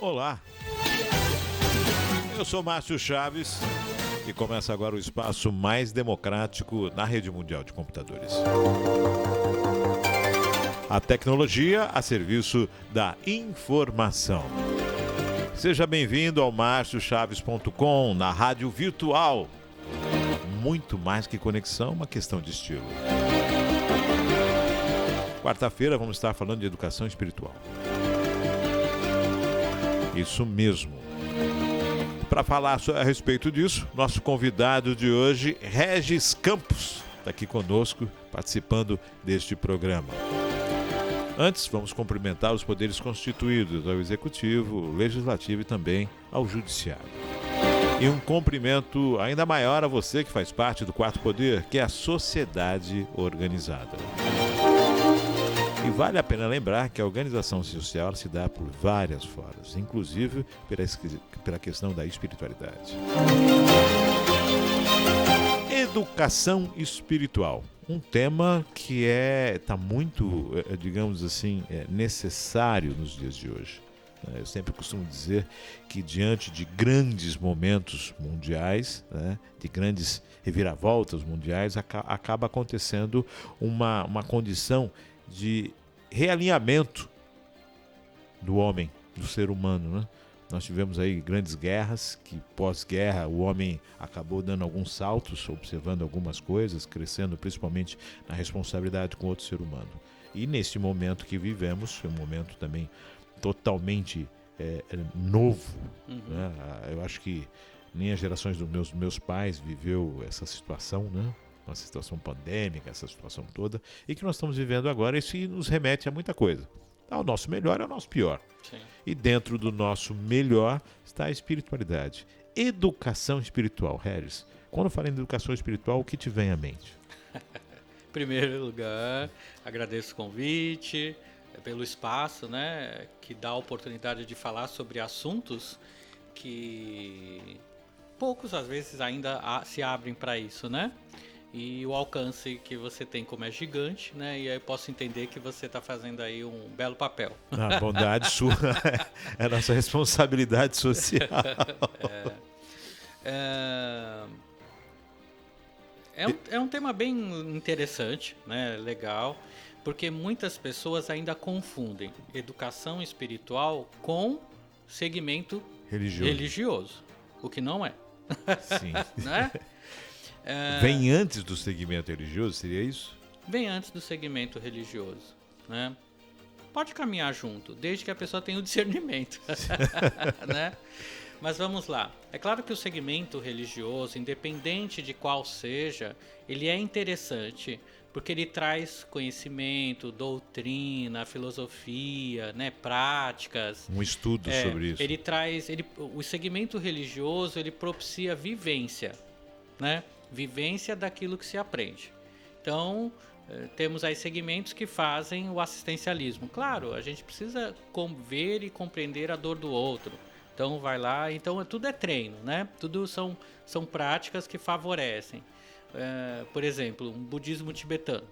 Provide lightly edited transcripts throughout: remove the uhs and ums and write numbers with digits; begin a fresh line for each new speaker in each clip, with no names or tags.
Olá, eu sou Márcio Chaves e começa agora o espaço mais democrático na rede mundial de computadores. A tecnologia a serviço da informação. Seja bem-vindo ao marciochaves.com, na rádio virtual. Muito mais que conexão, uma questão de estilo. Quarta-feira vamos estar falando de educação espiritual. Isso mesmo. Para falar a respeito disso, nosso convidado de hoje, Regis Campos, está aqui conosco, participando deste programa. Antes, vamos cumprimentar os poderes constituídos, ao Executivo, ao Legislativo e também ao Judiciário. E um cumprimento ainda maior a você que faz parte do quarto poder, que é a sociedade organizada. E vale a pena lembrar que a organização social se dá por várias formas, inclusive pela questão da espiritualidade. Educação espiritual. Um tema que está muito, digamos assim, necessário nos dias de hoje. Eu sempre costumo dizer que diante de grandes momentos mundiais, de grandes reviravoltas mundiais, acaba acontecendo uma condição de realinhamento do homem, do ser humano, Nós tivemos aí grandes guerras, que pós-guerra o homem acabou dando alguns saltos, observando algumas coisas, crescendo principalmente na responsabilidade com outro ser humano. E nesse momento que vivemos, é um momento também totalmente novo. Eu acho que nem as gerações dos meus pais viveu essa situação, uma situação pandêmica, essa situação toda, e que nós estamos vivendo agora, isso nos remete a muita coisa. O nosso melhor é o nosso pior. Sim. E dentro do nosso melhor está a espiritualidade. Educação espiritual, Regis. Quando eu falo em educação espiritual, o que te vem à mente?
Em primeiro lugar, agradeço o convite, pelo espaço, que dá a oportunidade de falar sobre assuntos que poucos, às vezes, ainda se abrem para isso, E o alcance que você tem como é gigante, E aí eu posso entender que você está fazendo aí um belo papel.
A bondade sua é a nossa responsabilidade social.
É um tema bem interessante, legal, porque muitas pessoas ainda confundem educação espiritual com segmento religioso, o que não é.
Sim. Vem antes do segmento religioso, seria isso?
Vem antes do segmento religioso, Pode caminhar junto, desde que a pessoa tenha o discernimento, Mas vamos lá. É claro que o segmento religioso, independente de qual seja, ele é interessante, porque ele traz conhecimento, doutrina, filosofia, práticas.
Um estudo sobre isso.
O segmento religioso, ele propicia vivência, Vivência daquilo que se aprende. Então, temos aí segmentos que fazem o assistencialismo. Claro, a gente precisa ver e compreender a dor do outro. Então, vai lá. Então, tudo é treino, Tudo são práticas que favorecem. Por exemplo, um budismo tibetano.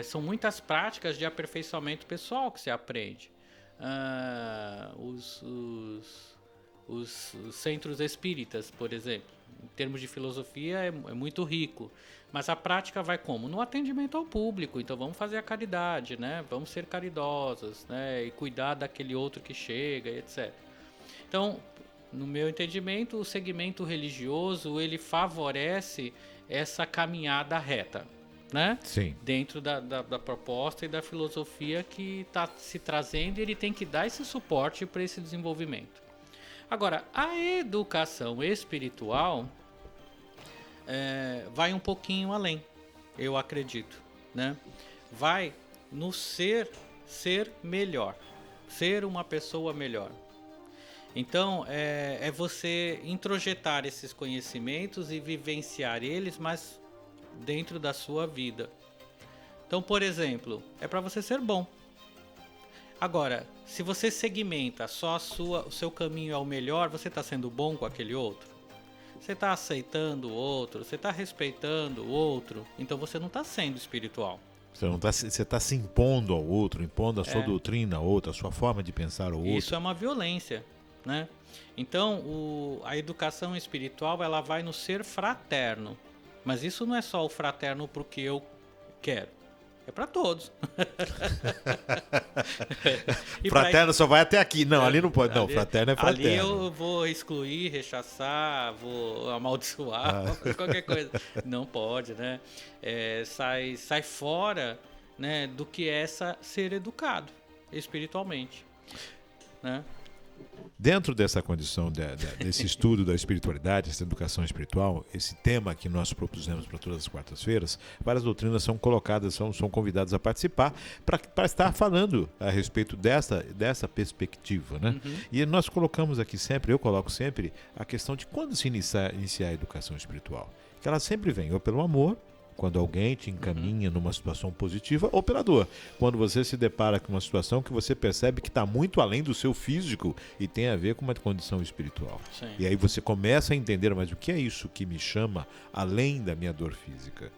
São muitas práticas de aperfeiçoamento pessoal que se aprende. Os centros espíritas, por exemplo. Em termos de filosofia é muito rico, mas a prática vai como? No atendimento ao público. Então vamos fazer a caridade, Vamos ser caridosos, e cuidar daquele outro que chega, etc. Então, no meu entendimento, o segmento religioso ele favorece essa caminhada reta,
Sim.
Dentro da proposta e da filosofia que está se trazendo, e ele tem que dar esse suporte para esse desenvolvimento. Agora, a educação espiritual vai um pouquinho além, eu acredito, Vai no ser melhor, ser uma pessoa melhor. Então, é você introjetar esses conhecimentos e vivenciar eles, mas dentro da sua vida. Então, por exemplo, é para você ser bom. Agora, se você segmenta só o seu caminho é o melhor, você está sendo bom com aquele outro? Você está aceitando o outro? Você está respeitando o outro? Então você não está sendo espiritual.
Você está se impondo ao outro, impondo a sua doutrina ao outro, a sua forma de pensar ao outro.
Isso é uma violência. né? Então, a educação espiritual, ela vai no ser fraterno. Mas isso não é só o fraterno porque eu quero. É para todos.
Fraterno só vai até aqui. Não, ali não pode. Não, fraterno é fraterno.
Ali eu vou excluir, rechaçar, vou amaldiçoar, qualquer coisa. Não pode, né? Sai fora, né, do que é ser educado espiritualmente, né?
Dentro dessa condição, desse estudo da espiritualidade, essa educação espiritual, esse tema que nós propusemos para todas as quartas-feiras, várias doutrinas são colocadas, são convidadas a participar para estar falando a respeito dessa perspectiva, né?
Uhum.
E nós colocamos aqui sempre, eu coloco sempre, a questão de quando se iniciar a educação espiritual. Que ela sempre vem ou pelo amor, quando alguém te encaminha numa situação positiva, ou pela dor. Quando você se depara com uma situação que você percebe que está muito além do seu físico e tem a ver com uma condição espiritual.
Sim.
E aí você começa a entender, mas o que é isso que me chama além da minha dor física?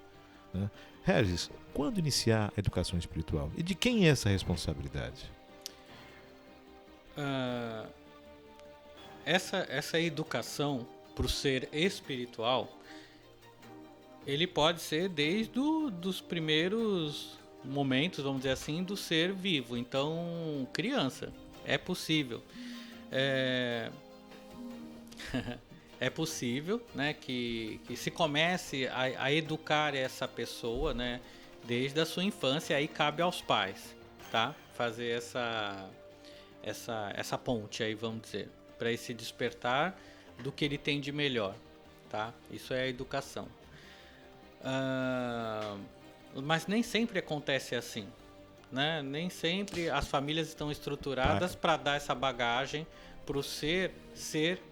Né? Regis, quando iniciar a educação espiritual? E de quem é essa responsabilidade?
Essa educação para o ser espiritual, ele pode ser desde dos primeiros momentos, vamos dizer assim, do ser vivo. Então, criança, é possível. É possível, né, que se comece a educar essa pessoa, né, desde a sua infância. Aí cabe aos pais, tá? Fazer essa ponte aí, vamos dizer, para esse despertar do que ele tem de melhor, tá? Isso é a educação. Mas nem sempre acontece assim, né? Nem sempre as famílias estão estruturadas para dar essa bagagem para o ser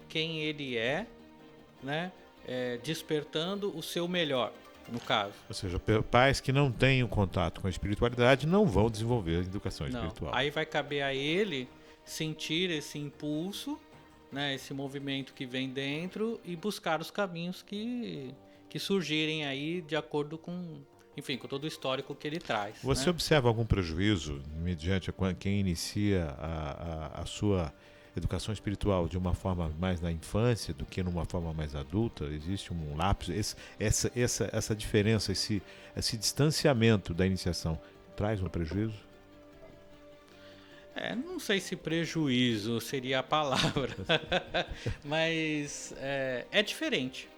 quem ele é, né? Despertando o seu melhor, no caso.
Ou seja, pais que não têm um contato com a espiritualidade não vão desenvolver a educação espiritual.
Aí vai caber a ele sentir esse impulso, né? Esse movimento que vem dentro e buscar os caminhos que surgirem aí de acordo com, enfim, com todo o histórico que ele traz.
Você,
né?
observa algum prejuízo mediante quem inicia a sua educação espiritual de uma forma mais na infância do que numa forma mais adulta? Existe um lapso? Essa diferença, esse distanciamento da iniciação traz um prejuízo?
Não sei se prejuízo seria a palavra, mas é diferente.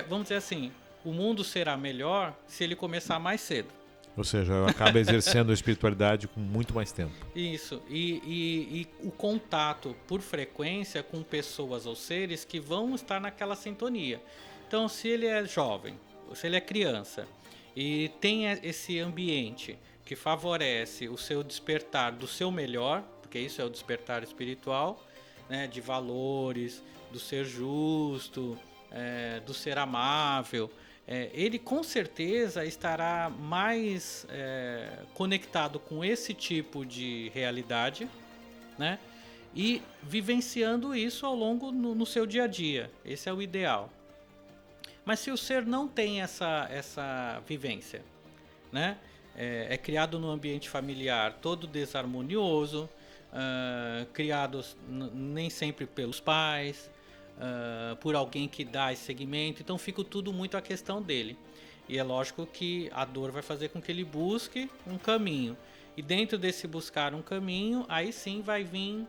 Vamos dizer assim, o mundo será melhor se ele começar mais cedo.
Ou seja, acaba exercendo a espiritualidade com muito mais tempo.
Isso, e o contato por frequência com pessoas ou seres que vão estar naquela sintonia. Então, se ele é jovem, se ele é criança e tem esse ambiente que favorece o seu despertar do seu melhor, porque isso é o despertar espiritual, né, de valores, do ser justo, do ser amável, ele com certeza estará mais conectado com esse tipo de realidade, né? E vivenciando isso ao longo no seu dia a dia. Esse é o ideal. Mas se o ser não tem essa vivência, né? É criado no ambiente familiar todo desarmonioso, criado nem sempre pelos pais, por alguém que dá esse segmento, então fica tudo muito a questão dele. E é lógico que a dor vai fazer com que ele busque um caminho. E dentro desse buscar um caminho, aí sim vai vir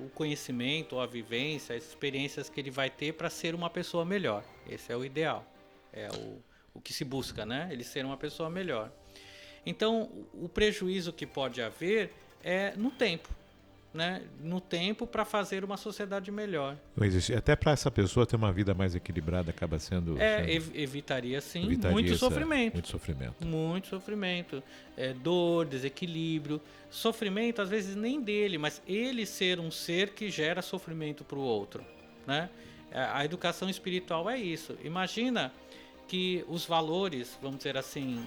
o conhecimento, a vivência, as experiências que ele vai ter para ser uma pessoa melhor. Esse é o ideal. É o que se busca, né? Ele ser uma pessoa melhor. Então, o prejuízo que pode haver é no tempo. Né, no tempo para fazer uma sociedade melhor.
Até para essa pessoa ter uma vida mais equilibrada acaba sendo...
Evitaria sim muito sofrimento.
Muito sofrimento.
Dor, desequilíbrio. Sofrimento às vezes nem dele, mas ele ser um ser que gera sofrimento para o outro. Né? A educação espiritual é isso. Imagina que os valores, vamos dizer assim,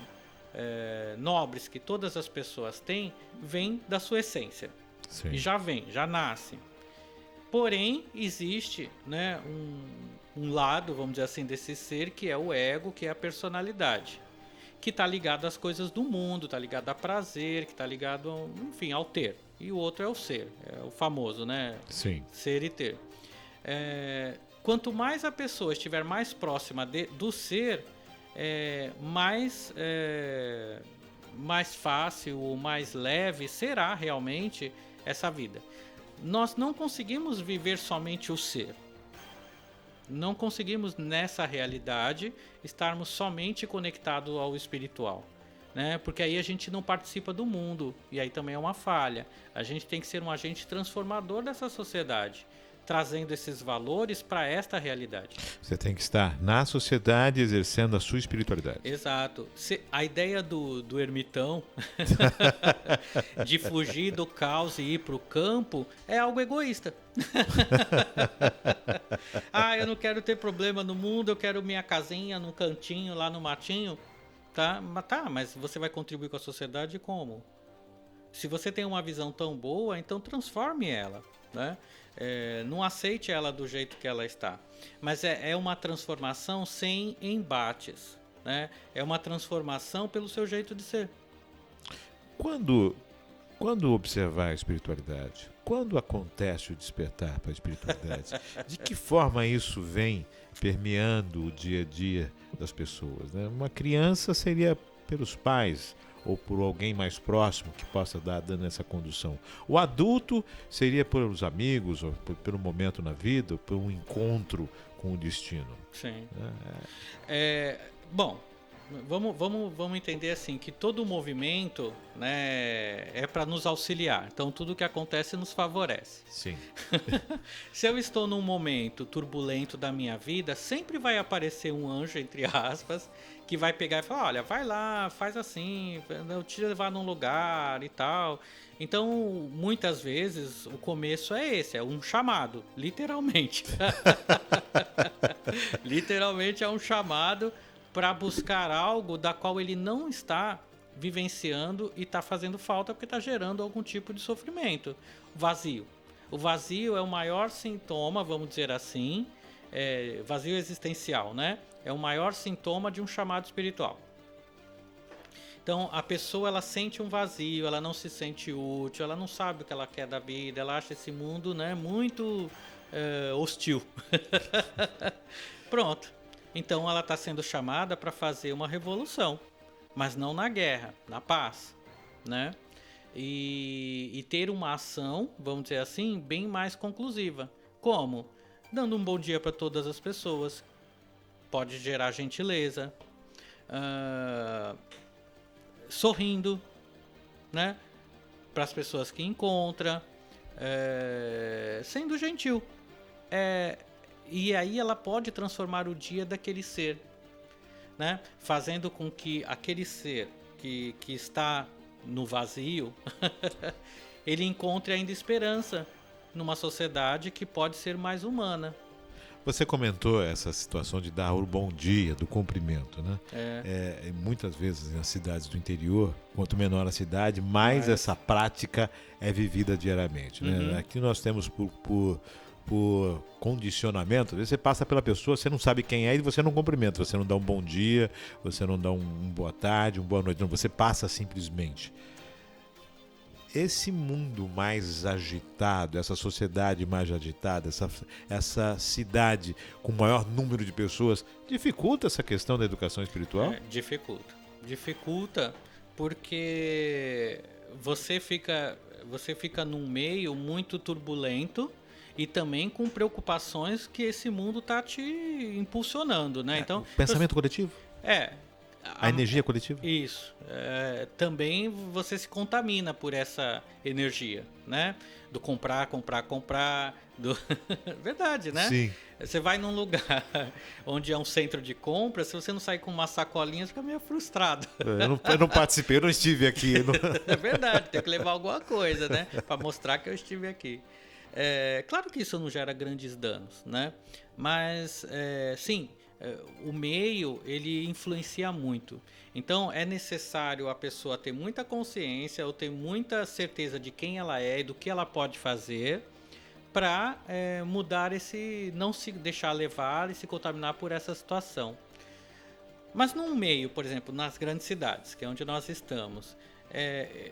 nobres que todas as pessoas têm, vêm da sua essência.
Sim.
E já nasce. Porém, existe, né, um lado, vamos dizer assim, desse ser que é o ego, que é a personalidade. que está ligado às coisas do mundo, está ligado a prazer, que está ligado, enfim, ao ter. E o outro é o ser, é o famoso, né?
Sim.
Ser e ter. Quanto mais a pessoa estiver mais próxima do ser, mais fácil ou mais leve será realmente essa vida. Nós não conseguimos viver somente o ser. Não conseguimos, nessa realidade, estarmos somente conectados ao espiritual, né? Porque aí a gente não participa do mundo, e aí também é uma falha. A gente tem que ser um agente transformador dessa sociedade, trazendo esses valores para esta realidade.
Você tem que estar na sociedade exercendo a sua espiritualidade.
Exato. A ideia do ermitão de fugir do caos e ir para o campo é algo egoísta. Eu não quero ter problema no mundo, eu quero minha casinha num cantinho lá no matinho. Tá, mas você vai contribuir com a sociedade como? Se você tem uma visão tão boa, então transforme ela, né? Não aceite ela do jeito que ela está. Mas é uma transformação sem embates, né? É uma transformação pelo seu jeito de ser.
Quando observar a espiritualidade? Quando acontece o despertar para a espiritualidade? De que forma isso vem permeando o dia a dia das pessoas, né? Uma criança seria pelos pais ou por alguém mais próximo que possa dar dando essa condução. O adulto seria pelos amigos, ou pelo momento na vida, ou por um encontro com o destino.
Sim. Bom, vamos entender assim, que todo movimento, né, é para nos auxiliar. Então tudo que acontece nos favorece.
Sim.
Se eu estou num momento turbulento da minha vida, sempre vai aparecer um anjo, entre aspas, que vai pegar e falar, olha, vai lá, faz assim, eu te levar num lugar e tal. Então, muitas vezes, o começo é esse, é um chamado, literalmente. Literalmente é um chamado para buscar algo da qual ele não está vivenciando e está fazendo falta porque está gerando algum tipo de sofrimento. Vazio. O vazio é o maior sintoma, vamos dizer assim, vazio existencial, né? É o maior sintoma de um chamado espiritual. Então, a pessoa, ela sente um vazio, ela não se sente útil, ela não sabe o que ela quer da vida, ela acha esse mundo, né, muito hostil. Pronto. Então, ela está sendo chamada para fazer uma revolução, mas não na guerra, na paz, né? E ter uma ação, vamos dizer assim, bem mais conclusiva. Como? Dando um bom dia para todas as pessoas. Pode gerar gentileza, sorrindo, né, para as pessoas que encontra, sendo gentil, e aí ela pode transformar o dia daquele ser, né, fazendo com que aquele ser que está no vazio ele encontre ainda esperança numa sociedade que pode ser mais humana.
Você comentou essa situação de dar o bom dia, do cumprimento, né? Muitas vezes nas cidades do interior, quanto menor a cidade, mais essa prática é vivida diariamente, né?
Uhum.
Aqui nós temos por condicionamento, às vezes você passa pela pessoa, você não sabe quem é e você não cumprimenta, você não dá um bom dia, você não dá um boa tarde, um boa noite, não, você passa simplesmente. Esse mundo mais agitado, essa sociedade mais agitada, essa cidade com maior número de pessoas, dificulta essa questão da educação espiritual?
Dificulta porque você fica num meio muito turbulento e também com preocupações que esse mundo está te impulsionando, né? Então,
pensamento coletivo? A energia coletiva?
Isso. Também você se contamina por essa energia, né? Do comprar. Verdade, né?
Sim.
Você vai num lugar onde é um centro de compra, se você não sair com uma sacolinha, você fica meio frustrado.
Eu não participei, eu não estive aqui.
É verdade, tem que levar alguma coisa, né? Para mostrar que eu estive aqui. Claro que isso não gera grandes danos, né? Mas, sim, o meio, ele influencia muito. Então, é necessário a pessoa ter muita consciência ou ter muita certeza de quem ela é e do que ela pode fazer para mudar não se deixar levar e se contaminar por essa situação. Mas num meio, por exemplo, nas grandes cidades, que é onde nós estamos,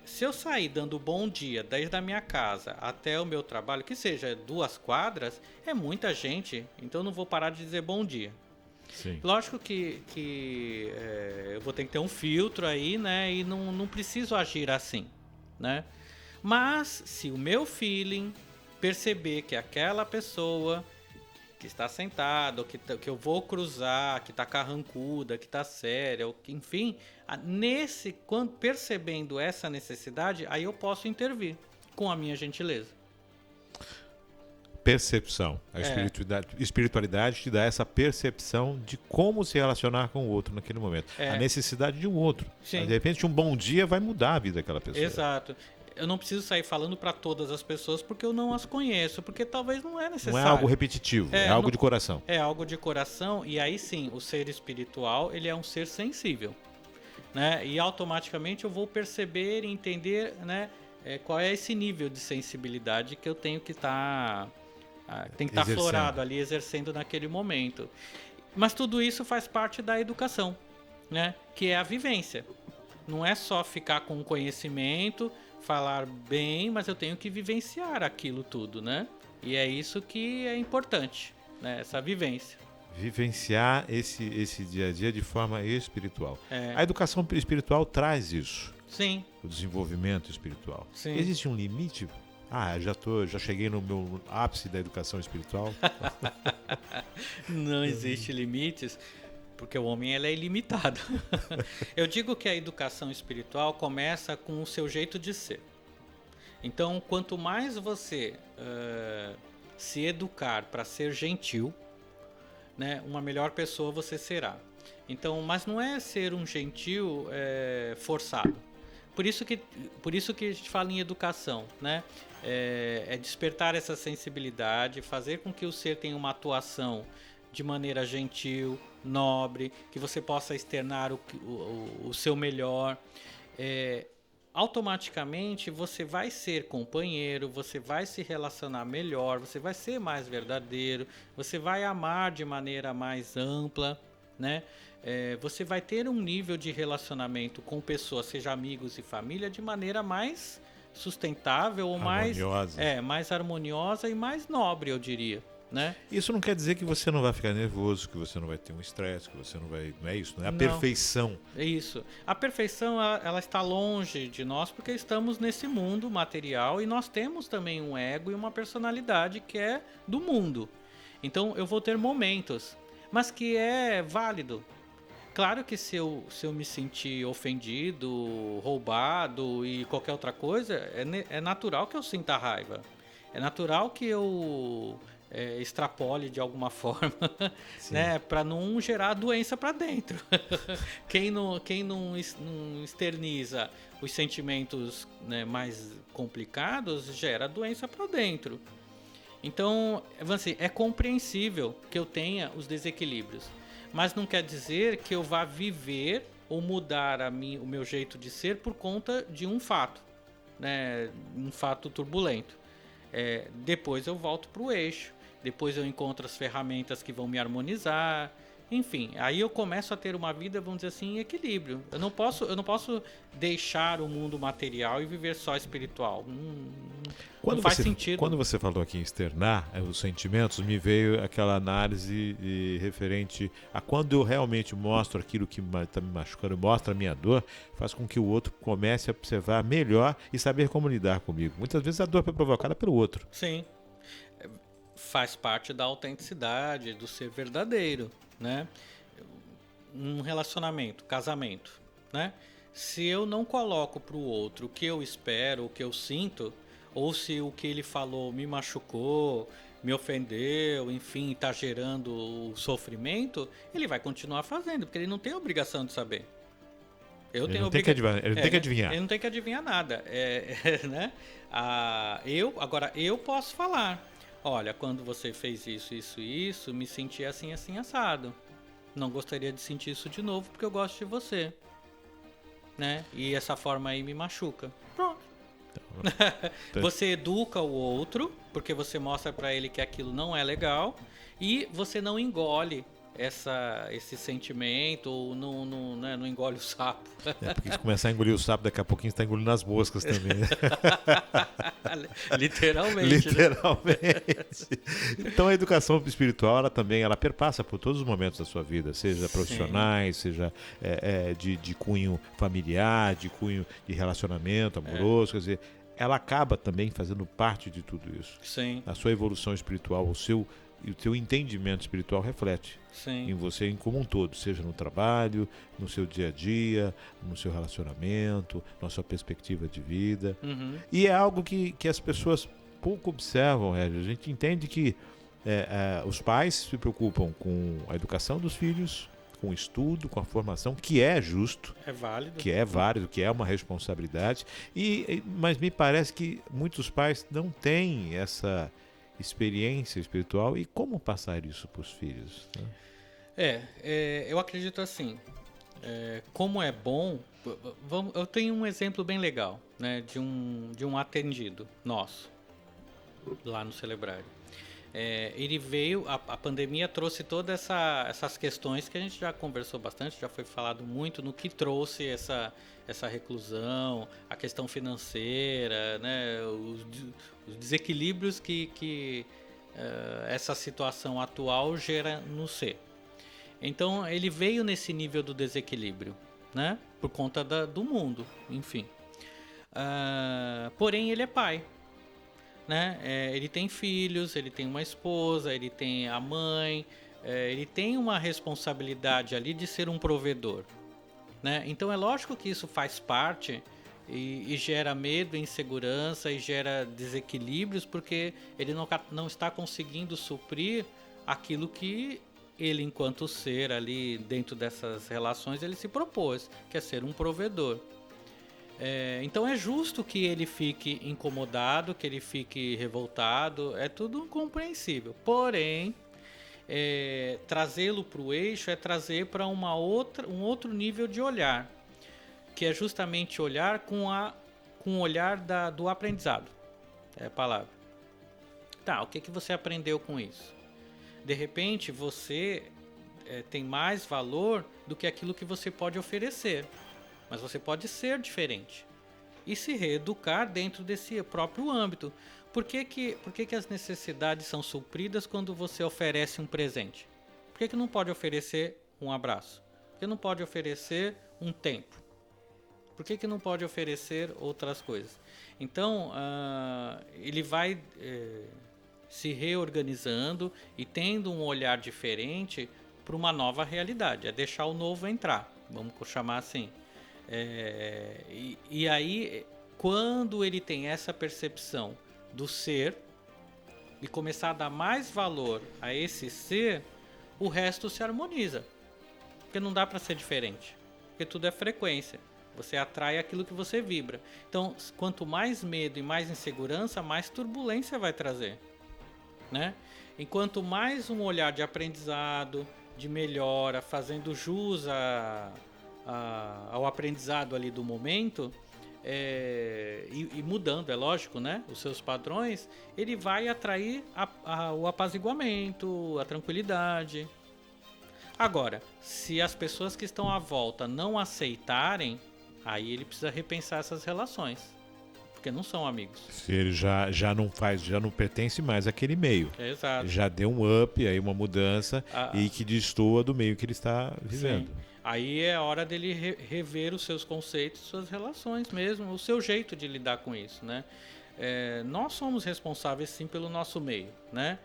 se eu sair dando bom dia desde a minha casa até o meu trabalho, que seja 2 quadras, é muita gente, então eu não vou parar de dizer bom dia.
Sim.
Lógico que eu vou ter que ter um filtro aí, né? E não preciso agir assim, né? Mas se o meu feeling perceber que aquela pessoa que está sentada, ou que eu vou cruzar, que está carrancuda, que está séria, ou que, enfim, quando percebendo essa necessidade, aí eu posso intervir com a minha gentileza.
Percepção. A espiritualidade te dá essa percepção de como se relacionar com o outro naquele momento. A necessidade de um outro.
Sim.
De repente, um bom dia vai mudar a vida daquela pessoa.
Exato. Eu não preciso sair falando para todas as pessoas porque eu não as conheço, porque talvez não é necessário.
Não é algo repetitivo, é algo de coração.
É algo de coração, e aí sim, o ser espiritual, ele é um ser sensível, né? E automaticamente eu vou perceber e entender, né, qual é esse nível de sensibilidade que eu tenho que estar aflorado ali, exercendo naquele momento. Mas tudo isso faz parte da educação, né? Que é a vivência. Não é só ficar com conhecimento, falar bem, mas eu tenho que vivenciar aquilo tudo, né? E é isso que é importante, né? Essa vivência.
Vivenciar esse dia a dia de forma espiritual.
É.
A educação espiritual traz isso.
Sim.
O desenvolvimento espiritual.
Sim.
Existe um limite? Já cheguei no meu ápice da educação espiritual.
Não existe limites, porque o homem ele é ilimitado. Eu digo que a educação espiritual começa com o seu jeito de ser. Então, quanto mais você se educar para ser gentil, né, uma melhor pessoa você será. Então, mas não é ser um gentil forçado. Por isso que a gente fala em educação, né? É despertar essa sensibilidade, fazer com que o ser tenha uma atuação de maneira gentil, nobre, que você possa externar o seu melhor. Automaticamente você vai ser companheiro, você vai se relacionar melhor, você vai ser mais verdadeiro, você vai amar de maneira mais ampla, né? Você vai ter um nível de relacionamento com pessoas, seja amigos e família, de maneira mais sustentável ou mais harmoniosa e mais nobre, eu diria, né?
Isso não quer dizer que você não vai ficar nervoso, que você não vai ter um estresse, que você não vai... Não é isso, não é a perfeição.
É isso. A perfeição, ela está longe de nós porque estamos nesse mundo material e nós temos também um ego e uma personalidade que é do mundo. Então eu vou ter momentos, mas que é válido. Claro que se eu me sentir ofendido, roubado e qualquer outra coisa, é natural que eu sinta raiva. É natural que eu extrapole de alguma forma, né, para não gerar doença para dentro. Quem não externiza os sentimentos, né, mais complicados gera doença para dentro. Então, assim, é compreensível que eu tenha os desequilíbrios. Mas não quer dizer que eu vá viver ou mudar o meu jeito de ser por conta de um fato, né? Um fato turbulento. Depois eu volto para o eixo, depois eu encontro as ferramentas que vão me harmonizar, enfim, aí eu começo a ter uma vida, vamos dizer assim, em equilíbrio. Eu não posso deixar o mundo material e viver só espiritual. Não faz sentido.
Quando você falou aqui em externar os sentimentos, me veio aquela análise referente a quando eu realmente mostro aquilo que está me machucando, mostro a minha dor, faz com que o outro comece a observar melhor e saber como lidar comigo. Muitas vezes a dor é provocada pelo outro.
Sim. Faz parte da autenticidade, do ser verdadeiro, né? Um relacionamento, casamento, né? Se eu não coloco para o outro o que eu espero, o que eu sinto, ou se o que ele falou me machucou, me ofendeu, enfim, está gerando o sofrimento, ele vai continuar fazendo, porque ele não tem a obrigação de saber.
Ele não tem que adivinhar.
Ele não tem que adivinhar nada, né? Agora eu posso falar. Olha, quando você fez isso, me senti assim, assim, assado. Não gostaria de sentir isso de novo porque eu gosto de você, né? E essa forma aí me machuca. Pronto. Você educa o outro porque você mostra pra ele que aquilo não é legal e você não engole esse sentimento, ou né, não engole o sapo.
Porque se começar a engolir o sapo, daqui a pouquinho você está engolindo as moscas também. Né?
Literalmente.
Literalmente. Né? Então a educação espiritual, ela perpassa por todos os momentos da sua vida, seja profissionais, seja de cunho familiar, de cunho de relacionamento amoroso, quer dizer, ela acaba também fazendo parte de tudo isso.
Sim.
A sua evolução espiritual, o seu entendimento espiritual reflete
Sim.
em você como um todo, seja no trabalho, no seu dia a dia, no seu relacionamento, na sua perspectiva de vida.
Uhum.
E é algo que as pessoas pouco observam, Régio. A gente entende que os pais se preocupam com a educação dos filhos, com o estudo, com a formação, que é justo,
é válido,
que é válido, que é uma responsabilidade, mas me parece que muitos pais não têm essa experiência espiritual. E como passar isso para os filhos? Né?
Eu acredito assim, como é bom, eu tenho um exemplo bem legal, né, de um atendido nosso, lá no Celebrário. Ele veio, a pandemia trouxe todas essas questões que a gente já conversou bastante, já foi falado muito no que trouxe essa reclusão, a questão financeira, né, os desequilíbrios que essa situação atual gera no ser. Então ele veio nesse nível do desequilíbrio, né, por conta do mundo, enfim. Porém ele é pai. Né? Ele tem filhos, ele tem uma esposa, ele tem a mãe, ele tem uma responsabilidade ali de ser um provedor. Né? Então é lógico que isso faz parte e gera medo, insegurança e gera desequilíbrios, porque ele não está conseguindo suprir aquilo que ele, enquanto ser ali dentro dessas relações, ele se propôs, que é ser um provedor. Então é justo que ele fique incomodado, que ele fique revoltado, é tudo compreensível. Porém, trazê-lo para o eixo é trazer para um outro nível de olhar, que é justamente olhar com o olhar do aprendizado. É a palavra. Tá, o que você aprendeu com isso? De repente, você tem mais valor do que aquilo que você pode oferecer. Mas você pode ser diferente e se reeducar dentro desse próprio âmbito. Por que as necessidades são supridas quando você oferece um presente? Por que não pode oferecer um abraço? Por que não pode oferecer um tempo? Por que não pode oferecer outras coisas? Então, ele vai se reorganizando e tendo um olhar diferente para uma nova realidade. É deixar o novo entrar, vamos chamar assim. E aí, quando ele tem essa percepção do ser e começar a dar mais valor a esse ser, o resto se harmoniza. Porque não dá para ser diferente. Porque tudo é frequência. Você atrai aquilo que você vibra. Então, quanto mais medo e mais insegurança, mais turbulência vai trazer. Né? Enquanto mais um olhar de aprendizado, de melhora, fazendo jus ao aprendizado ali do momento, e mudando, é lógico, né, os seus padrões, ele vai atrair o apaziguamento, a tranquilidade. Agora, se as pessoas que estão à volta não aceitarem, aí ele precisa repensar essas relações, porque não são amigos.
Se ele já não pertence mais àquele meio.
Exato.
Já deu um up, aí uma mudança, e que destoa do meio que ele está vivendo.
Sim. Aí é hora dele rever os seus conceitos, suas relações mesmo, o seu jeito de lidar com isso, né? Nós somos responsáveis sim pelo nosso meio, né?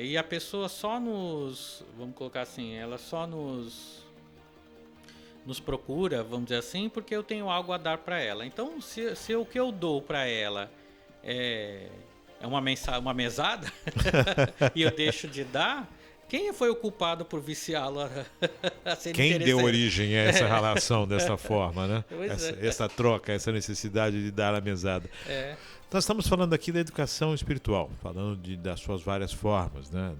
E a pessoa só vamos colocar assim, ela só nos procura, vamos dizer assim, porque eu tenho algo a dar para ela. Então, se o que eu dou para ela é uma mesada e eu deixo de dar, quem foi o culpado por viciá-lo a ser
Quem deu origem a essa relação dessa forma, né? Essa troca, essa necessidade de dar a mesada. Nós estamos falando aqui da educação espiritual, falando das suas várias formas, né?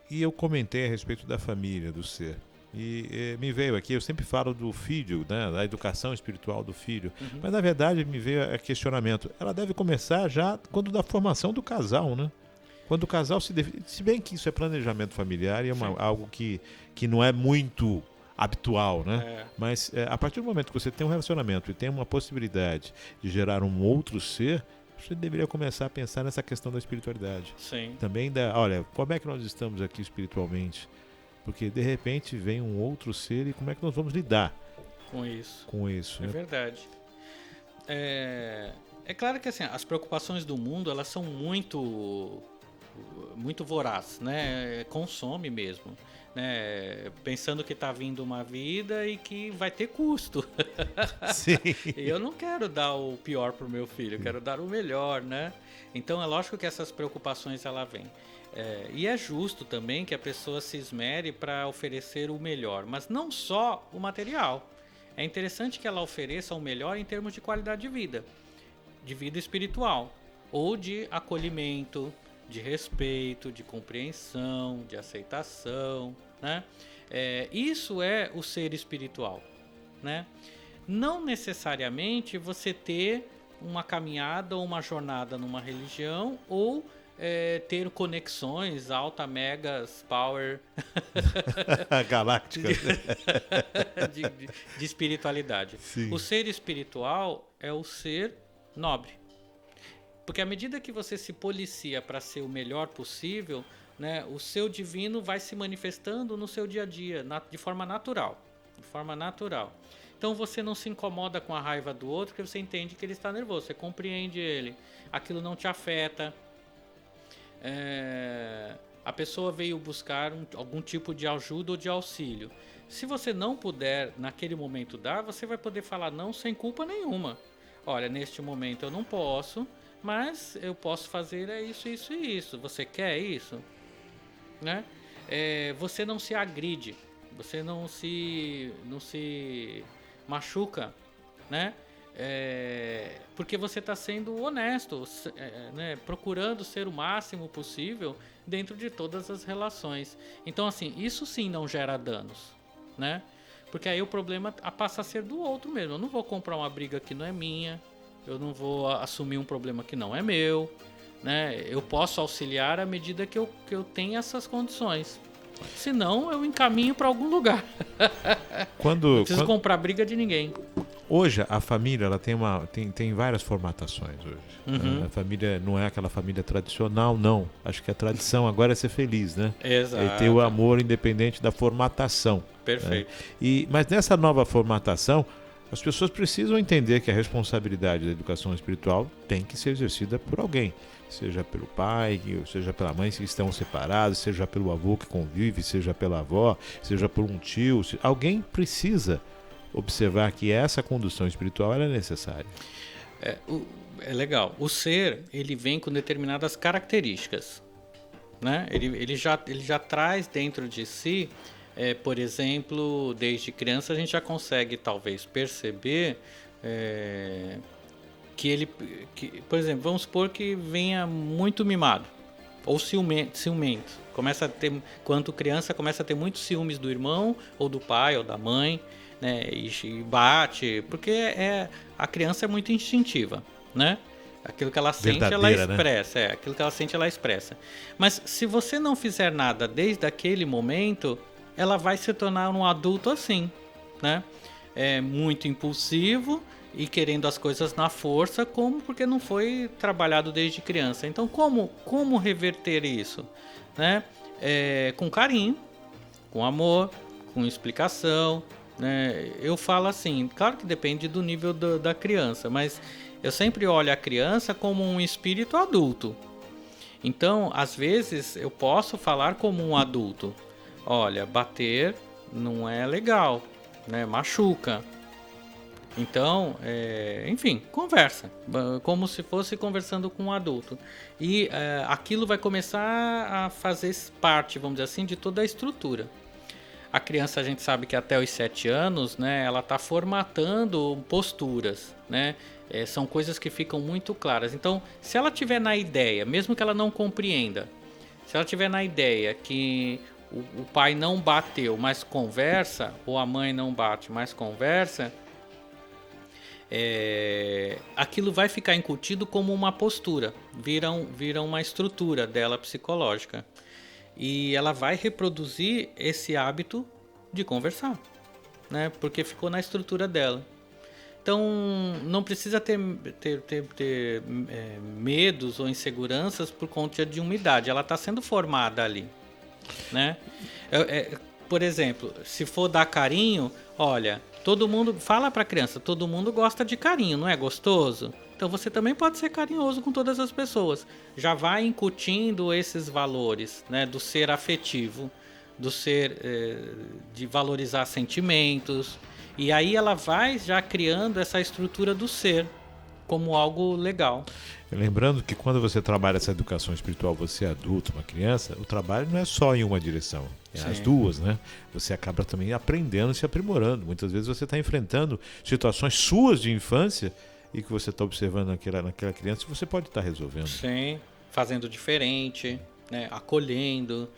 E eu comentei a respeito da família, do ser. E me veio aqui, eu sempre falo do filho, né, da educação espiritual do filho, mas na verdade me veio a questionamento. Ela deve começar já quando da formação do casal, né? Quando o casal se bem que isso é planejamento familiar e é
Sim.
algo que não é muito habitual, né? Mas a partir do momento que você tem um relacionamento e tem uma possibilidade de gerar um outro ser, você deveria começar a pensar nessa questão da espiritualidade.
Sim.
Também olha, como é que nós estamos aqui espiritualmente? Porque de repente vem um outro ser e como é que nós vamos lidar
Com isso.
com isso?
É
Né?
verdade. É claro que assim, as preocupações do mundo, elas são muito voraz, né? Consome mesmo, né? Pensando que está vindo uma vida e que vai ter custo.
Sim.
E eu não quero dar o pior pro meu filho, eu quero dar o melhor, né? Então é lógico que essas preocupações ela vêm. E é justo também que a pessoa se esmere para oferecer o melhor, mas não só o material. É interessante que ela ofereça o melhor em termos de qualidade de vida espiritual, ou de acolhimento, de respeito, de compreensão, de aceitação, né? Isso é o ser espiritual, né? Não necessariamente você ter uma caminhada ou uma jornada numa religião ou ter conexões alta, megas, power
Galáctica.
de espiritualidade.
Sim.
O ser espiritual é o ser nobre. Porque à medida que você se policia para ser o melhor possível, né, o seu divino vai se manifestando no seu dia a dia, de forma natural. De forma natural. Então você não se incomoda com a raiva do outro, porque você entende que ele está nervoso, você compreende ele. Aquilo não te afeta. A pessoa veio buscar algum tipo de ajuda ou de auxílio. Se você não puder naquele momento dar, você vai poder falar não sem culpa nenhuma. Olha, neste momento eu não posso, mas eu posso fazer isso, isso e isso. Você quer isso? Né? Você não se agride, você não se machuca, né? Porque você está sendo honesto, né? Procurando ser o máximo possível dentro de todas as relações. Então, assim, isso sim não gera danos, né? Porque aí o problema passa a ser do outro mesmo. Eu não vou comprar uma briga que não é minha, eu não vou assumir um problema que não é meu, né? Eu posso auxiliar à medida que eu tenho essas condições. Senão, eu encaminho para algum lugar. Não preciso comprar briga de ninguém.
Hoje a família ela tem várias formatações hoje.
Uhum.
A família não é aquela família tradicional, não. Acho que a tradição agora é ser feliz, né?
Exato.
É ter o amor independente da formatação.
Perfeito.
Né? Mas nessa nova formatação, as pessoas precisam entender que a responsabilidade da educação espiritual tem que ser exercida por alguém. Seja pelo pai, seja pela mãe que estão separados, seja pelo avô que convive, seja pela avó, seja por um tio. Alguém precisa observar que essa condução espiritual ela é necessária.
É legal. O ser, ele vem com determinadas características, né? Ele já traz dentro de si, por exemplo, desde criança a gente já consegue talvez perceber que por exemplo, vamos supor que venha muito mimado ou ciumento. Começa a ter, quando criança, começa a ter muitos ciúmes do irmão ou do pai ou da mãe, né? E bate, porque a criança é muito instintiva, né? Aquilo que ela sente, ela expressa. Né? Aquilo que ela sente, ela expressa. Mas se você não fizer nada desde aquele momento, ela vai se tornar um adulto assim, né? Muito impulsivo e querendo as coisas na força, porque não foi trabalhado desde criança. Então, como reverter isso? Né? Com carinho, com amor, com explicação. Né? Eu falo assim, claro que depende do nível da criança, mas eu sempre olho a criança como um espírito adulto. Então, às vezes, eu posso falar como um adulto. Olha, bater não é legal, né? Machuca. Então, enfim, conversa, como se fosse conversando com um adulto. E aquilo vai começar a fazer parte, vamos dizer assim, de toda a estrutura. A criança, a gente sabe que até os 7 anos, né, ela está formatando posturas, né? São coisas que ficam muito claras. Então, se ela tiver na ideia, mesmo que ela não compreenda, se ela tiver na ideia que o pai não bateu, mas conversa, ou a mãe não bate, mas conversa, aquilo vai ficar incutido como uma postura, vira uma estrutura dela psicológica. E ela vai reproduzir esse hábito de conversar, né? Porque ficou na estrutura dela. Então, não precisa ter medos ou inseguranças por conta de uma idade. Ela está sendo formada ali, né? Por exemplo, se for dar carinho, olha, todo mundo fala para a criança, todo mundo gosta de carinho, não é gostoso? Então você também pode ser carinhoso com todas as pessoas. Já vai incutindo esses valores, né, do ser afetivo, do ser de valorizar sentimentos. E aí ela vai já criando essa estrutura do ser como algo legal.
Lembrando que quando você trabalha essa educação espiritual, você é adulto, uma criança, o trabalho não é só em uma direção, é as duas, né? Você acaba também aprendendo, se aprimorando. Muitas vezes você está enfrentando situações suas de infância e que você está observando naquela criança e você pode estar resolvendo.
Sim, fazendo diferente, né? Acolhendo.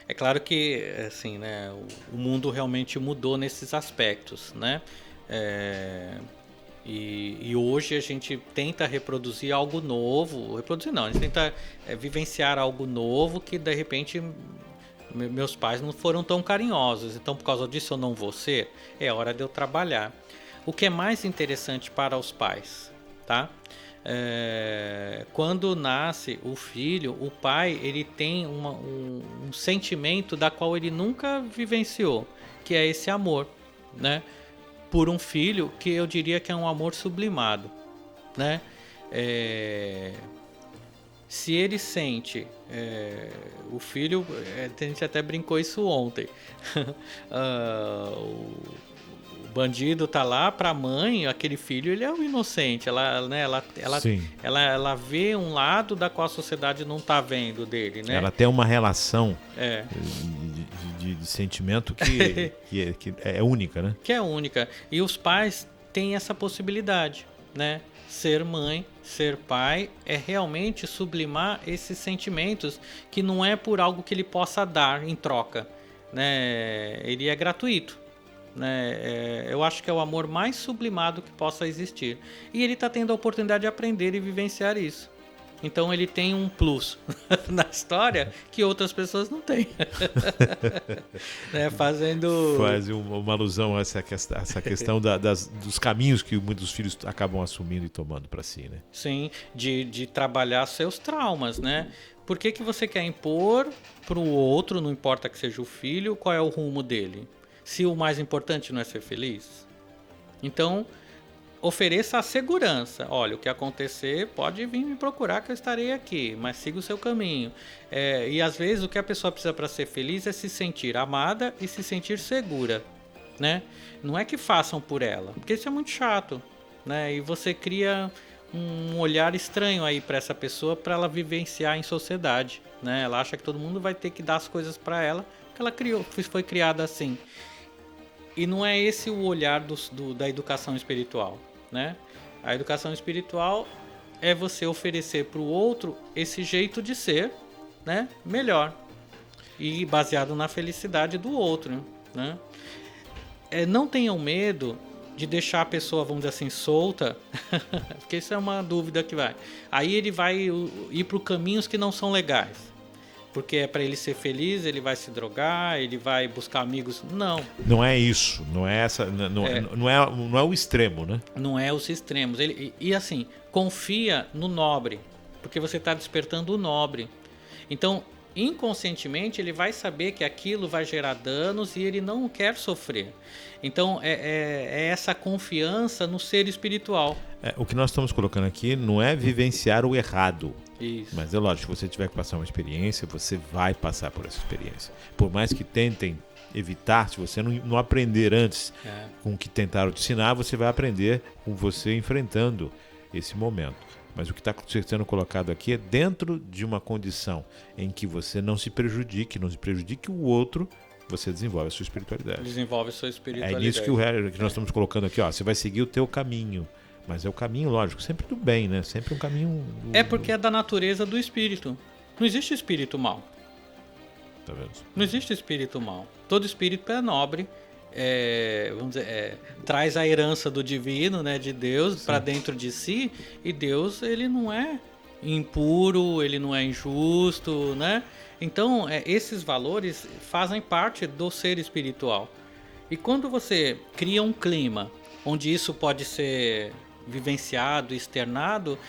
É claro que, assim, né, o mundo realmente mudou nesses aspectos, né? E hoje a gente tenta reproduzir algo novo. Reproduzir não, a gente tenta vivenciar algo novo que, de repente, meus pais não foram tão carinhosos. Então, por causa disso, eu não vou ser. É hora de eu trabalhar. O que é mais interessante para os pais, tá? Quando nasce o filho, o pai ele tem um sentimento da qual ele nunca vivenciou, que é esse amor, né? Por um filho que eu diria que é um amor sublimado, né? Se ele sente o filho, a gente até brincou isso ontem. O bandido tá lá para a mãe, aquele filho ele é um inocente, ela vê um lado da qual a sociedade não tá vendo dele, né?
Ela tem uma relação de sentimento que é única, né?
Que é única. E os pais têm essa possibilidade, né? Ser mãe, ser pai é realmente sublimar esses sentimentos que não é por algo que ele possa dar em troca, né? Ele é gratuito. Né? Eu acho que é o amor mais sublimado que possa existir. E ele está tendo a oportunidade de aprender e vivenciar isso. Então ele tem um plus na história que outras pessoas não têm. Né?
Faz uma alusão a essa questão dos caminhos que muitos filhos acabam assumindo e tomando para si, né?
Sim, de trabalhar seus traumas, né? Por que você quer impor para o outro, não importa que seja o filho, qual é o rumo dele? Se o mais importante não é ser feliz. Então, ofereça a segurança. Olha, o que acontecer, pode vir me procurar que eu estarei aqui, mas siga o seu caminho. E às vezes o que a pessoa precisa para ser feliz é se sentir amada e se sentir segura, né? Não é que façam por ela, porque isso é muito chato, né? E você cria um olhar estranho aí para essa pessoa, para ela vivenciar em sociedade, né? Ela acha que todo mundo vai ter que dar as coisas para ela, porque ela foi criada assim. E não é esse o olhar da educação espiritual, né? A educação espiritual é você oferecer para o outro esse jeito de ser, né, melhor e baseado na felicidade do outro, né? Não tenham medo de deixar a pessoa, vamos dizer assim, solta, porque isso é uma dúvida que vai. Aí ele vai ir para caminhos que não são legais. Porque é para ele ser feliz, ele vai se drogar, ele vai buscar amigos. Não.
Não é isso. Não é essa. Não é o extremo, né?
Não é os extremos. E assim, confia no nobre. Porque você está despertando o nobre. Então, inconscientemente, ele vai saber que aquilo vai gerar danos e ele não quer sofrer. Então, é essa confiança no ser espiritual.
O que nós estamos colocando aqui não é vivenciar o errado.
Isso.
Mas é lógico, se você tiver que passar uma experiência, você vai passar por essa experiência. Por mais que tentem evitar, se você não aprender antes com o que tentaram te ensinar, você vai aprender com você enfrentando esse momento. Mas o que está sendo colocado aqui é dentro de uma condição em que você não se prejudique o outro, você desenvolve a sua espiritualidade.
Desenvolve a sua espiritualidade.
É nisso que nós estamos colocando aqui. Você vai seguir o teu caminho. Mas é o caminho, lógico, sempre do bem, né? Sempre um caminho...
porque é da natureza do espírito. Não existe espírito mau.
Tá vendo?
Não existe espírito mau. Todo espírito é nobre vamos dizer, traz a herança do divino, né, de Deus para dentro de si, e Deus, ele não é impuro, ele não é injusto, né? Então, esses valores fazem parte do ser espiritual. E quando você cria um clima onde isso pode ser vivenciado, externado,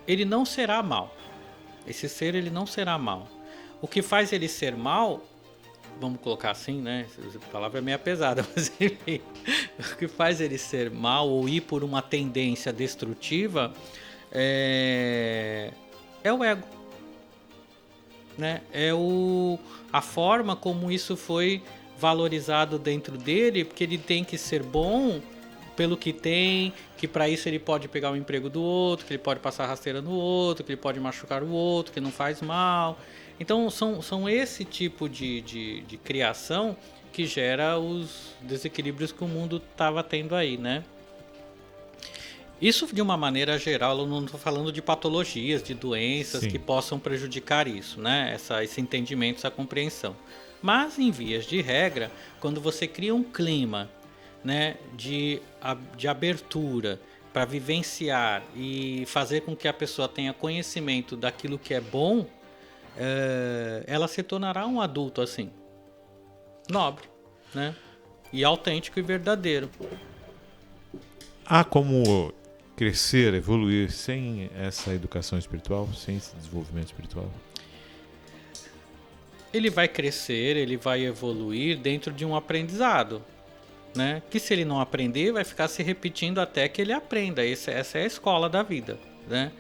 ele não será mal. Esse ser, ele não será mal. O que faz ele ser mal, vamos colocar assim, né? A palavra é meio pesada, mas enfim. O que faz ele ser mal ou ir por uma tendência destrutiva é o ego. Né? A forma como isso foi valorizado dentro dele, porque ele tem que ser bom pelo que tem, que para isso ele pode pegar o emprego do outro, que ele pode passar rasteira no outro, que ele pode machucar o outro, que não faz mal. Então são esse tipo de criação que gera os desequilíbrios que o mundo estava tendo aí, né? Isso de uma maneira geral, eu não estou falando de patologias, de doenças que possam prejudicar isso, né? Esse entendimento, essa compreensão. Mas em vias de regra, quando você cria um clima, né, de abertura para vivenciar e fazer com que a pessoa tenha conhecimento daquilo que é bom, ela se tornará um adulto assim, nobre, né? E autêntico e verdadeiro.
Há como crescer, evoluir sem essa educação espiritual, sem esse desenvolvimento espiritual?
Ele vai crescer, ele vai evoluir dentro de um aprendizado, né? Que se ele não aprender, vai ficar se repetindo até que ele aprenda. Essa é a escola da vida, né?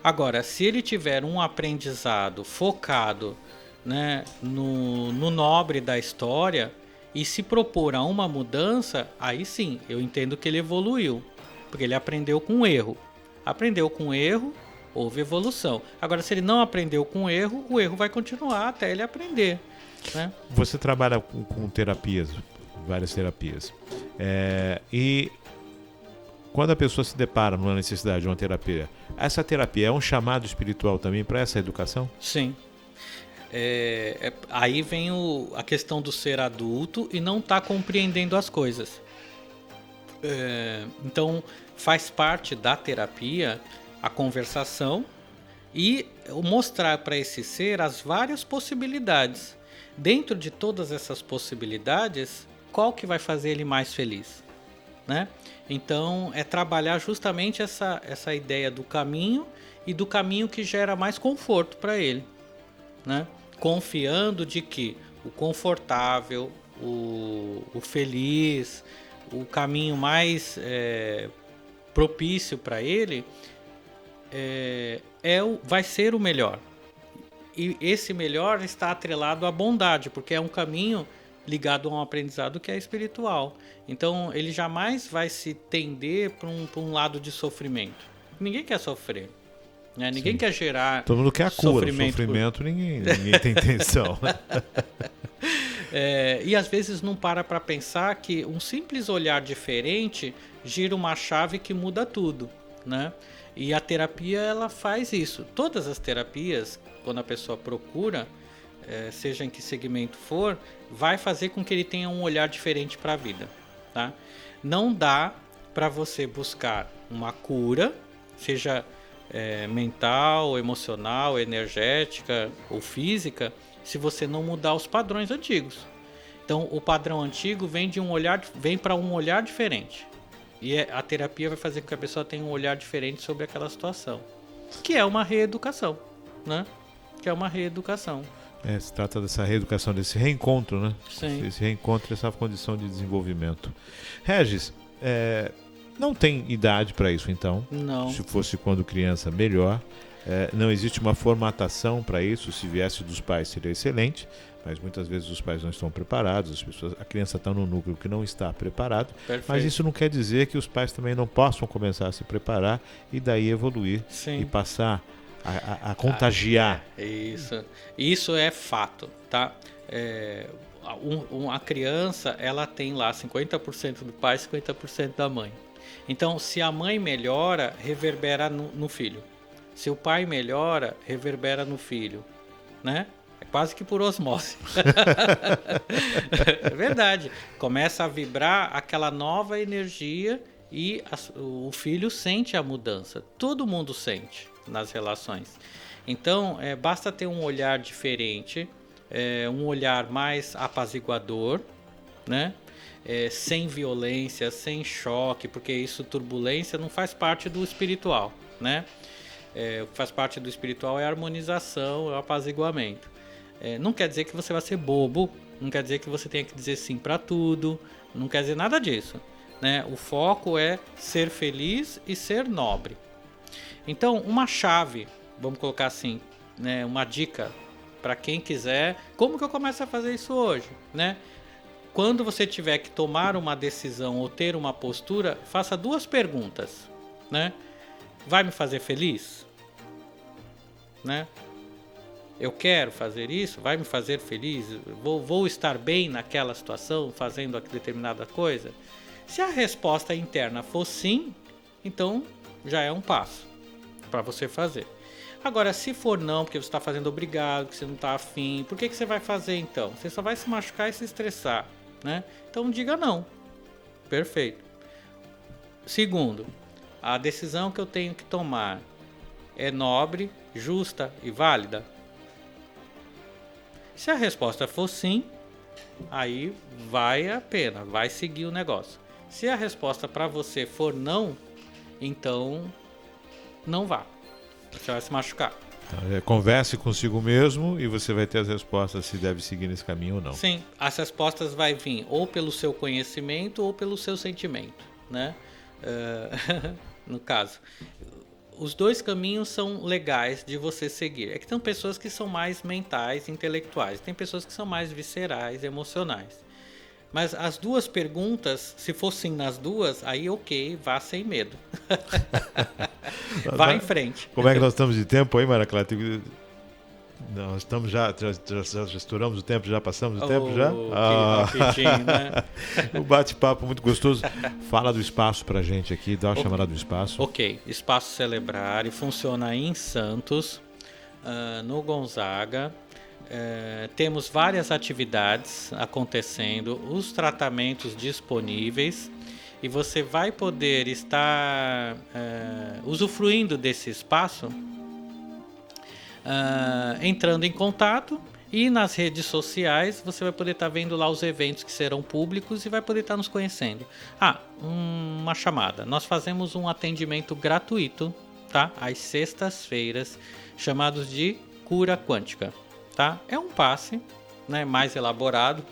Agora, se ele tiver um aprendizado focado, né, no nobre da história e se propor a uma mudança, aí sim, eu entendo que ele evoluiu, porque ele aprendeu com o erro. Aprendeu com o erro, houve evolução. Agora, se ele não aprendeu com o erro vai continuar até ele aprender, né?
Você trabalha com terapias, várias terapias. E quando a pessoa se depara numa necessidade de uma terapia, essa terapia é um chamado espiritual também para essa educação?
Sim. Aí vem a questão do ser adulto e não estar compreendendo as coisas. Então, faz parte da terapia a conversação e mostrar para esse ser as várias possibilidades. Dentro de todas essas possibilidades, qual que vai fazer ele mais feliz, né? Então, é trabalhar justamente essa ideia do caminho e do caminho que gera mais conforto para ele, né? Confiando de que o confortável, o feliz, o caminho mais propício para ele vai ser o melhor. E esse melhor está atrelado à bondade, porque é um caminho ligado a um aprendizado que é espiritual. Então ele jamais vai se tender para um lado de sofrimento. Ninguém quer sofrer, né? Ninguém quer gerar
todo mundo quer a cura,
sofrimento
ninguém tem intenção.
E às vezes não para pensar que um simples olhar diferente gira uma chave que muda tudo, né? E a terapia, ela faz isso. Todas as terapias, quando a pessoa procura, seja em que segmento for, vai fazer com que ele tenha um olhar diferente para a vida, tá? Não dá para você buscar uma cura, seja mental, emocional, energética ou física, se você não mudar os padrões antigos. Então, o padrão antigo vem para um olhar diferente. E a terapia vai fazer com que a pessoa tenha um olhar diferente sobre aquela situação, que é uma reeducação, né? Que é uma reeducação.
Se trata dessa reeducação, desse reencontro, né?
Sim.
Esse reencontro, essa condição de desenvolvimento. Regis, não tem idade para isso, então?
Não.
Se fosse quando criança, melhor. Não existe uma formatação para isso. Se viesse dos pais, seria excelente. Mas muitas vezes os pais não estão preparados, a criança está no núcleo que não está preparado.
Perfeito.
Mas isso não quer dizer que os pais também não possam começar a se preparar e daí evoluir. Sim. E passar a contagiar.
Isso é fato, tá? A criança, ela tem lá 50% do pai, 50% da mãe. Então, se a mãe melhora, reverbera no filho. Se o pai melhora, reverbera no filho, né? quase que por osmose. É verdade. Começa a vibrar aquela nova energia e o filho sente a mudança. Todo mundo sente nas relações. Então, basta ter um olhar diferente, um olhar mais apaziguador, né? Sem violência, sem choque, porque isso, turbulência, não faz parte do espiritual, né? O que faz parte do espiritual é a harmonização, é o apaziguamento. Não quer dizer que você vai ser bobo, não quer dizer que você tenha que dizer sim para tudo, não quer dizer nada disso, né? O foco é ser feliz e ser nobre. Então, uma chave, vamos colocar assim, né? Uma dica para quem quiser. Como que eu começo a fazer isso hoje, né? Quando você tiver que tomar uma decisão ou ter uma postura, faça 2 perguntas, né? Vai me fazer feliz? Né? Eu quero fazer isso? Vai me fazer feliz? Vou estar bem naquela situação, fazendo determinada coisa? Se a resposta interna for sim, então já é um passo para você fazer. Agora, se for não, porque você está fazendo obrigado, que você não está afim, por que você vai fazer então? Você só vai se machucar e se estressar, né? Então diga não. Perfeito. Segundo, a decisão que eu tenho que tomar é nobre, justa e válida? Se a resposta for sim, aí vai a pena, vai seguir o negócio. Se a resposta para você for não, então não vá. Você vai se machucar.
Converse consigo mesmo e você vai ter as respostas se deve seguir nesse caminho ou não.
Sim, as respostas vai vir ou pelo seu conhecimento ou pelo seu sentimento, né? No caso, os 2 caminhos são legais de você seguir. É que tem pessoas que são mais mentais, intelectuais, tem pessoas que são mais viscerais, emocionais. Mas as 2 perguntas, se fossem nas 2, aí ok, vá sem medo. Vá em frente.
Como é que nós estamos de tempo aí, Maria Clara? Nós estamos já estouramos o tempo, já passamos o tempo já?
Rapidinho, né?
Um bate-papo muito gostoso. Fala do espaço pra gente aqui, dá uma chamada do espaço.
Ok, Espaço Celebrário funciona em Santos, no Gonzaga. Temos várias atividades acontecendo, os tratamentos disponíveis e você vai poder estar usufruindo desse espaço entrando em contato, e nas redes sociais você vai poder estar vendo lá os eventos que serão públicos e vai poder estar nos conhecendo. Uma chamada, nós fazemos um atendimento gratuito, tá? Às sextas-feiras, chamados de cura quântica. Tá? É um passe, né, mais elaborado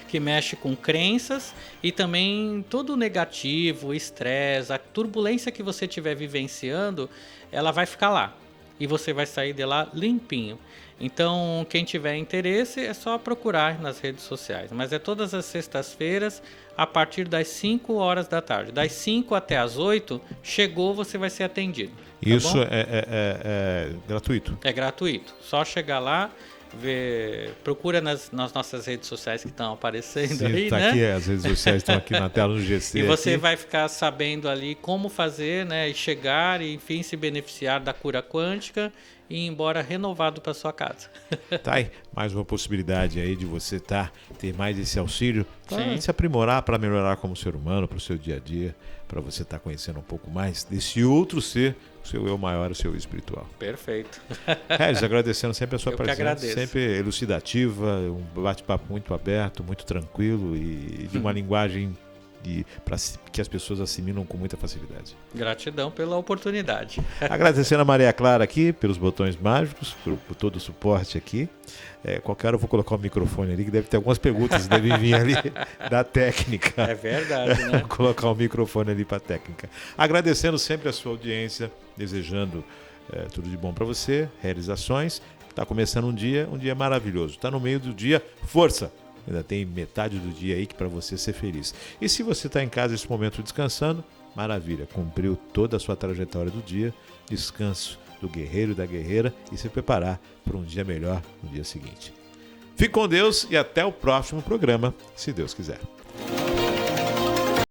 que mexe com crenças e também todo o negativo, o estresse, a turbulência que você estiver vivenciando, ela vai ficar lá e você vai sair de lá limpinho. Então, quem tiver interesse é só procurar nas redes sociais, mas é todas as sextas-feiras a partir das 5 horas da tarde. Das 5 até as 8, chegou, você vai ser atendido.
Isso é gratuito?
É gratuito. Só chegar lá, procura nas nossas redes sociais que estão aparecendo. Sim, aí, né?
Aqui, as redes sociais estão aqui na tela no GC.
E você vai ficar sabendo ali como fazer, né? E chegar e, enfim, se beneficiar da cura quântica e ir embora renovado para sua casa.
Tá aí, mais uma possibilidade aí de você ter mais esse auxílio para se aprimorar, para melhorar como ser humano, para o seu dia a dia, para você estar conhecendo um pouco mais desse outro ser, o seu eu maior, o seu espiritual.
Perfeito.
Regis, agradecendo sempre a sua presença,
agradeço.
sempre elucidativa, um bate-papo muito aberto, muito tranquilo e de uma linguagem para que as pessoas assimilam com muita facilidade.
Gratidão pela oportunidade.
Agradecendo a Maria Clara aqui pelos botões mágicos, por todo o suporte aqui. Qualquer hora eu vou colocar o microfone ali, que deve ter algumas perguntas que devem vir ali da técnica.
É verdade, né?
Vou colocar o microfone ali para a técnica. Agradecendo sempre a sua audiência, desejando tudo de bom para você, realizações. Está começando um dia maravilhoso. Está no meio do dia, força! Ainda tem metade do dia aí para você ser feliz. E se você está em casa nesse momento descansando, maravilha, cumpriu toda a sua trajetória do dia, descanso do guerreiro e da guerreira e se preparar para um dia melhor no dia seguinte. Fique com Deus e até o próximo programa, se Deus quiser.